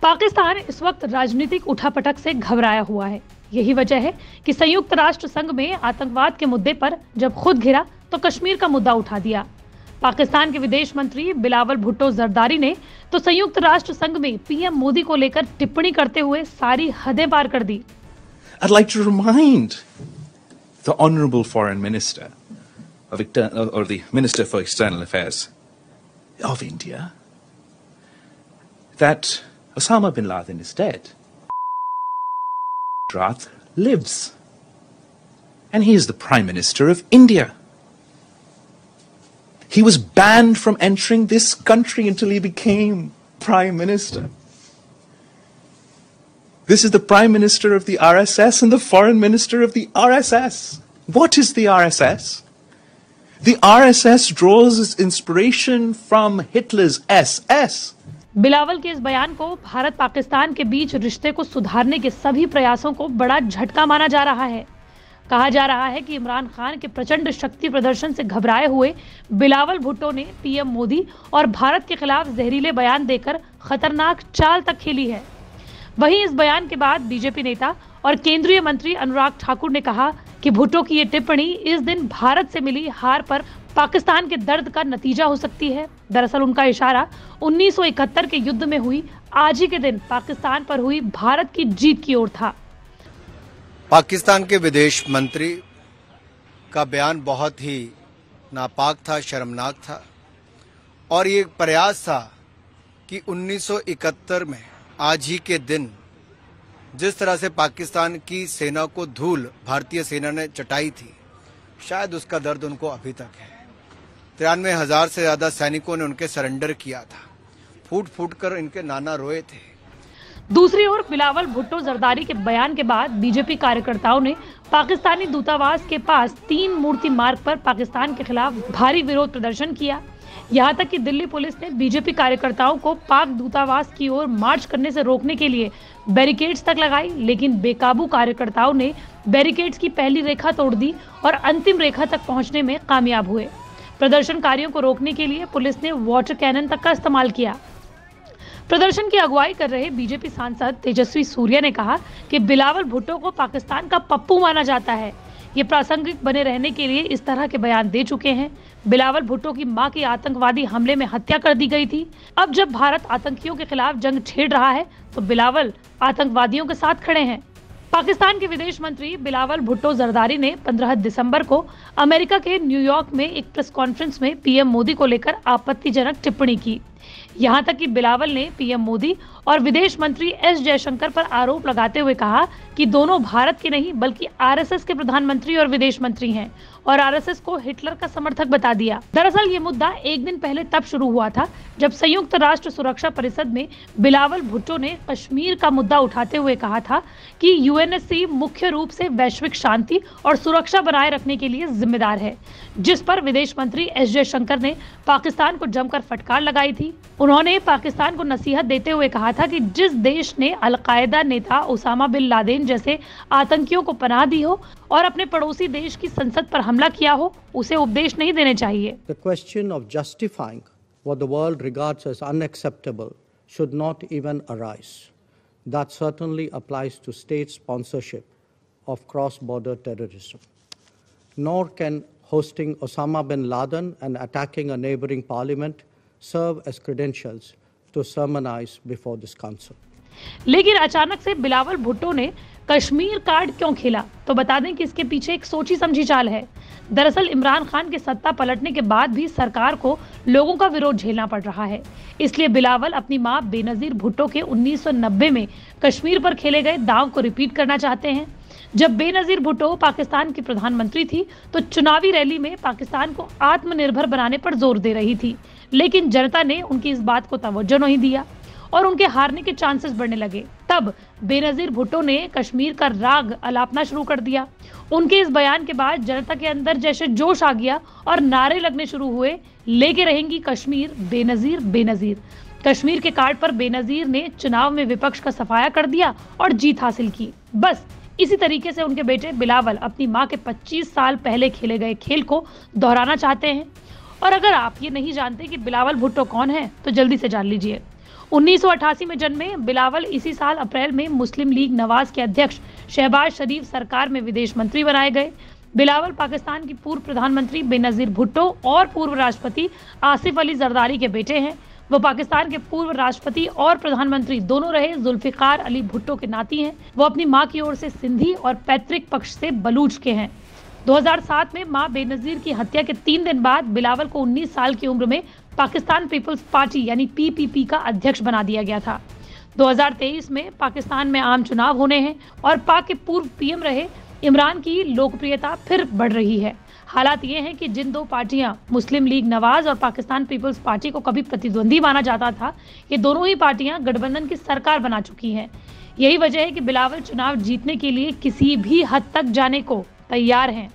पाकिस्तान इस वक्त राजनीतिक उठापटक से घबराया हुआ है। यही वजह है कि संयुक्त राष्ट्र संघ में आतंकवाद के मुद्दे पर जब खुद घिरा तो कश्मीर का मुद्दा उठा दिया। पाकिस्तान के विदेश मंत्री बिलावल भुट्टो जरदारी ने तो संयुक्त राष्ट्र संघ में पीएम मोदी को लेकर टिप्पणी करते हुए सारी हदें पार कर दी। I'd like to remind the Honourable Foreign Minister or the Minister for External Affairs of India that Osama bin Laden is dead. Rath lives. And he is the Prime Minister of India. He was banned from entering this country until he became Prime Minister. This is the Prime Minister of the RSS and the Foreign Minister of the RSS. What is the RSS? The RSS draws its inspiration from Hitler's SS. Bilawal के इस बयान को भारत पाकिस्तान के बीच रिश्ते को सुधारने के सभी प्रयासों को बड़ा झटका माना जा रहा है। कहा जा रहा है कि इमरान खान के प्रचंड शक्ति प्रदर्शन से घबराए हुए बिलावल भुट्टो ने पीएम मोदी और भारत के खिलाफ जहरीले बयान देकर खतरनाक चाल तक खेली है। वहीं इस बयान के बाद बीजेपी नेता और केंद्रीय मंत्री अनुराग ठाकुर ने कहा कि भुट्टो की ये टिप्पणी इस दिन भारत से मिली हार पर पाकिस्तान के दर्द का नतीजा हो सकती है। दरअसल उनका इशारा 1971 के युद्ध में हुई आज ही के दिन पाकिस्तान पर हुई भारत की जीत की ओर था। पाकिस्तान के विदेश मंत्री का बयान बहुत ही नापाक था, शर्मनाक था और ये प्रयास था कि 1971 में आज ही के दिन जिस तरह से पाकिस्तान की सेना को धूल भारतीय सेना ने चटाई थी, शायद उसका दर्द उनको अभी तक है। 93,000 से ज्यादा सैनिकों ने उनके सरेंडर किया था, फूट फूट कर इनके नाना रोए थे। दूसरी ओर बिलावल भुट्टो जरदारी के बयान के बाद बीजेपी कार्यकर्ताओं ने पाकिस्तानी दूतावास के पास 3 मूर्ति मार्ग पर पाकिस्तान के खिलाफ भारी विरोध प्रदर्शन किया। यहां तक कि दिल्ली पुलिस ने बीजेपी कार्यकर्ताओं को पाक दूतावास की ओर मार्च करने से रोकने के लिए बैरिकेड्स तक लगाई, लेकिन बेकाबू कार्यकर्ताओं ने बैरिकेड्स की पहली रेखा तोड़ दी और अंतिम रेखा तक पहुंचने में कामयाब हुए। प्रदर्शनकारियों को रोकने के लिए पुलिस ने वाटर कैनन तक का इस्तेमाल किया। प्रदर्शन की अगुवाई कर रहे बीजेपी सांसद तेजस्वी सूर्या ने कहा कि बिलावल भुट्टो को पाकिस्तान का पप्पू माना जाता है। ये प्रासंगिक बने रहने के लिए इस तरह के बयान दे चुके हैं। बिलावल भुट्टो की मां की आतंकवादी हमले में हत्या कर दी गई थी। अब जब भारत आतंकियों के खिलाफ जंग छेड़ रहा है तो बिलावल आतंकवादियों के साथ खड़े हैं। पाकिस्तान के विदेश मंत्री बिलावल भुट्टो जरदारी ने 15 दिसंबर को अमेरिका के न्यूयॉर्क में एक प्रेस कॉन्फ्रेंस में पीएम मोदी को लेकर आपत्तिजनक टिप्पणी की। यहां तक कि बिलावल ने पीएम मोदी और विदेश मंत्री एस जयशंकर पर आरोप लगाते हुए कहा कि दोनों भारत के नहीं बल्कि आरएसएस के प्रधानमंत्री और विदेश मंत्री हैं और आरएसएस को हिटलर का समर्थक बता दिया। दरअसल ये मुद्दा एक दिन पहले तब शुरू हुआ था जब संयुक्त राष्ट्र सुरक्षा परिषद में बिलावल भुट्टो ने कश्मीर का मुद्दा उठाते हुए कहा था कि यूएनएससी मुख्य रूप से वैश्विक शांति और सुरक्षा बनाए रखने के लिए जिम्मेदार है, जिस पर विदेश मंत्री एस जयशंकर ने पाकिस्तान को जमकर फटकार लगाई थी। उन्होंने पाकिस्तान को नसीहत देते हुए कहा था कि जिस देश ने अलकायदा नेता ओसामा बिन लादेन जैसे आतंकियों को पनाह दी हो और अपने पड़ोसी देश की संसद पर हमला किया हो, उसे उपदेश नहीं देने चाहिए। The question of justifying what the world regards as unacceptable should not even arise. That certainly applies to state sponsorship of cross-border terrorism. Nor can hosting Osama bin Laden and attacking a neighboring parliament serve as credentials to sermonize before this council. लेकिन अचानक से बिलावल भुट्टो ने Kashmir card क्यों खेला, तो बता दें कि इसके पीछे एक सोची समझी चाल है। दरअसल इमरान खान के सत्ता पलटने के बाद भी सरकार को लोगों का विरोध झेलना पड़ रहा है। इसलिए बिलावल अपनी मां बेनजीर भुट्टो के 1990 में कश्मीर पर खेले गए दांव को रिपीट करना चाहते हैं। जब बेनजीर भुट्टो पाकिस्तान की प्रधानमंत्री थी तो चुनावी रैली में पाकिस्तान को आत्मनिर्भर बनाने पर जोर दे रही थी, लेकिन जनता ने उनकी इस बात को तवज्जो नहीं दिया और उनके हारने के चांसेस बढ़ने लगे। तब बेनजीर भुट्टो ने कश्मीर का राग अलापना शुरू कर दिया। उनके इस बयान के बाद जनता के अंदर जैसे जोश आ गया और नारे लगने शुरू हुए, लेके रहेंगी कश्मीर बेनजीर बेनजीर। कश्मीर के कार्ड पर बेनजीर ने चुनाव में विपक्ष का सफाया कर दिया और जीत हासिल की। बस इसी तरीके से उनके बेटे बिलावल अपनी मां के 25 साल पहले खेले गए खेल को दोहराना चाहते हैं। और अगर आप ये नहीं जानते कि बिलावल भुट्टो कौन है तो जल्दी से जान लीजिए। 1988 में जन्मे बिलावल इसी साल अप्रैल में मुस्लिम लीग नवाज के अध्यक्ष शहबाज शरीफ सरकार में विदेश मंत्री बनाए गए। बिलावल पाकिस्तान की पूर्व प्रधानमंत्री बेनजीर भुट्टो और पूर्व राष्ट्रपति आसिफ अली जरदारी के बेटे हैं। वो पाकिस्तान के पूर्व राष्ट्रपति और प्रधानमंत्री दोनों रहे जुल्फिकार अली भुट्टो के नाती हैं। वो अपनी मां की ओर से सिंधी और पैतृक पक्ष से बलूच के हैं। 2007 में मां बेनजीर की हत्या के 3 दिन बाद बिलावल को 19 साल की उम्र में पाकिस्तान पीपल्स पार्टी यानी पीपीपी का अध्यक्ष बना दिया गया था। 2023 में पाकिस्तान में आम चुनाव होने हैं और पाक के पूर्व पीएम रहे इमरान की लोकप्रियता फिर बढ़ रही है। हालात ये हैं कि जिन 2 पार्टियां मुस्लिम लीग नवाज और पाकिस्तान पीपल्स पार्टी को कभी प्रतिद्वंदी माना जाता था, ये दोनों ही पार्टियां गठबंधन की सरकार बना चुकी हैं। यही वजह है कि बिलावल चुनाव जीतने के लिए किसी भी हद तक जाने को तैयार हैं।